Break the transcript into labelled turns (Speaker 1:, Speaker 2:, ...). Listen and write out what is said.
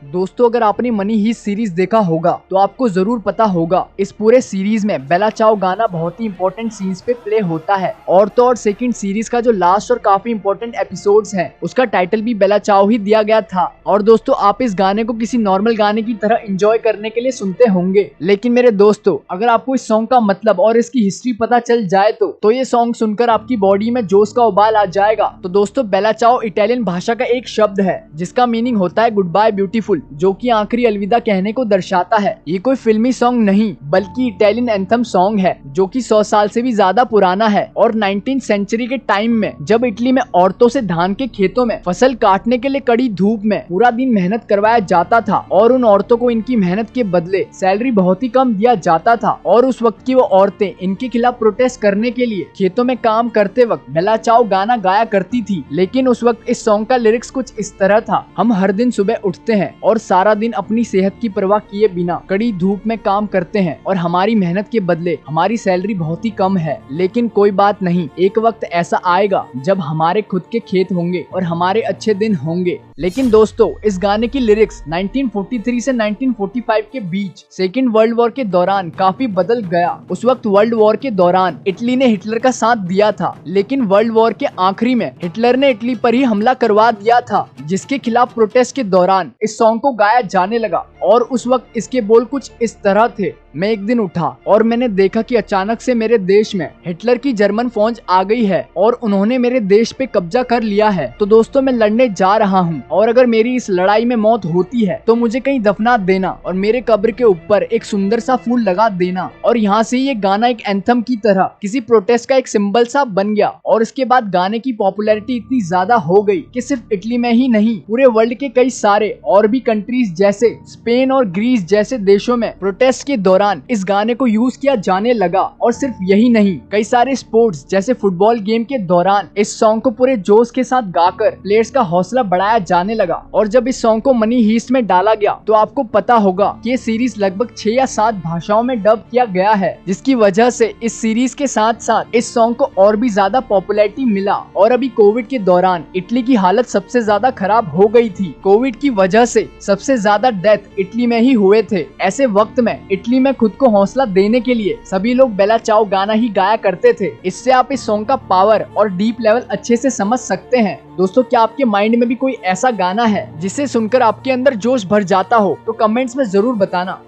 Speaker 1: दोस्तों अगर आपने मनी हीस्ट सीरीज देखा होगा तो आपको जरूर पता होगा इस पूरे सीरीज में बेला चाओ गाना बहुत ही इंपॉर्टेंट सीन्स पे प्ले होता है। और तो और सेकंड सीरीज का जो लास्ट और काफी इंपॉर्टेंट एपिसोड्स हैं उसका टाइटल भी बेला चाओ ही दिया गया था। और दोस्तों आप इस गाने को किसी नॉर्मल गाने की तरह एंजॉय करने के लिए सुनते होंगे, लेकिन मेरे दोस्तों अगर आपको इस सॉन्ग का मतलब और इसकी हिस्ट्री पता चल जाए तो ये सॉन्ग सुनकर आपकी बॉडी में जोश का उबाल आ जाएगा। तो दोस्तों बेला चाओ इटालियन भाषा का एक शब्द है जिसका मीनिंग होता है गुड बाय ब्यूटीफुल, जो कि आखिरी अलविदा कहने को दर्शाता है। ये कोई फिल्मी सॉन्ग नहीं बल्कि इटालियन एंथम सॉन्ग है जो कि 100 साल से भी ज्यादा पुराना है। और 19th सेंचुरी के टाइम में जब इटली में औरतों से धान के खेतों में फसल काटने के लिए कड़ी धूप में पूरा दिन मेहनत करवाया जाता था और उन औरतों को इनकी मेहनत के बदले सैलरी बहुत ही कम दिया जाता था। और उस वक्त की वो औरतें इनके खिलाफ प्रोटेस्ट करने के लिए खेतों में काम करते वक्त बेला चाओ गाना गाया करती थी। लेकिन उस वक्त इस सॉन्ग का लिरिक्स कुछ इस तरह था, हम हर दिन सुबह उठते हैं और सारा दिन अपनी सेहत की परवाह किए बिना कड़ी धूप में काम करते हैं और हमारी मेहनत के बदले हमारी सैलरी बहुत ही कम है। लेकिन कोई बात नहीं, एक वक्त ऐसा आएगा जब हमारे खुद के खेत होंगे और हमारे अच्छे दिन होंगे। लेकिन दोस्तों इस गाने की लिरिक्स 1943 से 1945 के बीच सेकेंड वर्ल्ड वॉर के दौरान काफी बदल गया। उस वक्त वर्ल्ड वॉर के दौरान इटली ने हिटलर का साथ दिया था, लेकिन वर्ल्ड वॉर के आखिरी में हिटलर ने इटली पर ही हमला करवा दिया था, जिसके खिलाफ प्रोटेस्ट के दौरान इस सॉन्ग को गाया जाने लगा। और उस वक्त इसके बोल कुछ इस तरह थे, मैं एक दिन उठा और मैंने देखा कि अचानक से मेरे देश में हिटलर की जर्मन फौज आ गई है और उन्होंने मेरे देश पे कब्जा कर लिया है। तो दोस्तों मैं लड़ने जा रहा हूँ और अगर मेरी इस लड़ाई में मौत होती है तो मुझे कहीं दफना देना और मेरे कब्र के ऊपर एक सुंदर सा फूल लगा देना। और यहाँ से ये गाना एक एंथम की तरह किसी प्रोटेस्ट का एक सिंबल सा बन गया। और इसके बाद गाने की पॉपुलैरिटी इतनी ज्यादा हो गई कि सिर्फ इटली में ही नहीं पूरे वर्ल्ड के कई सारे और भी कंट्रीज जैसे स्पेन और ग्रीस जैसे देशों में प्रोटेस्ट के दौरान इस गाने को यूज किया जाने लगा। और सिर्फ यही नहीं, कई सारे स्पोर्ट्स जैसे फुटबॉल गेम के दौरान इस सॉन्ग को पूरे जोश के साथ गाकर प्लेयर्स का हौसला बढ़ाया जाने लगा। और जब इस सॉन्ग को मनी हीस्ट में डाला गया तो आपको पता होगा कि ये सीरीज लगभग 6 या 7 भाषाओं में डब किया गया है, जिसकी वजह से इस सीरीज के साथ साथ इस सॉन्ग को और भी ज्यादा पॉपुलैरिटी मिला। और अभी कोविड के दौरान इटली की हालत सबसे ज्यादा खराब हो गई थी। कोविड की वजह से सबसे ज्यादा डेथ इटली में ही हुए थे। ऐसे वक्त में इटली में खुद को हौसला देने के लिए सभी लोग बेला चाओ गाना ही गाया करते थे। इससे आप इस सॉन्ग का पावर और डीप लेवल अच्छे से समझ सकते हैं। दोस्तों क्या आपके माइंड में भी कोई ऐसा गाना है जिसे सुनकर आपके अंदर जोश भर जाता हो? तो कमेंट्स में जरूर बताना।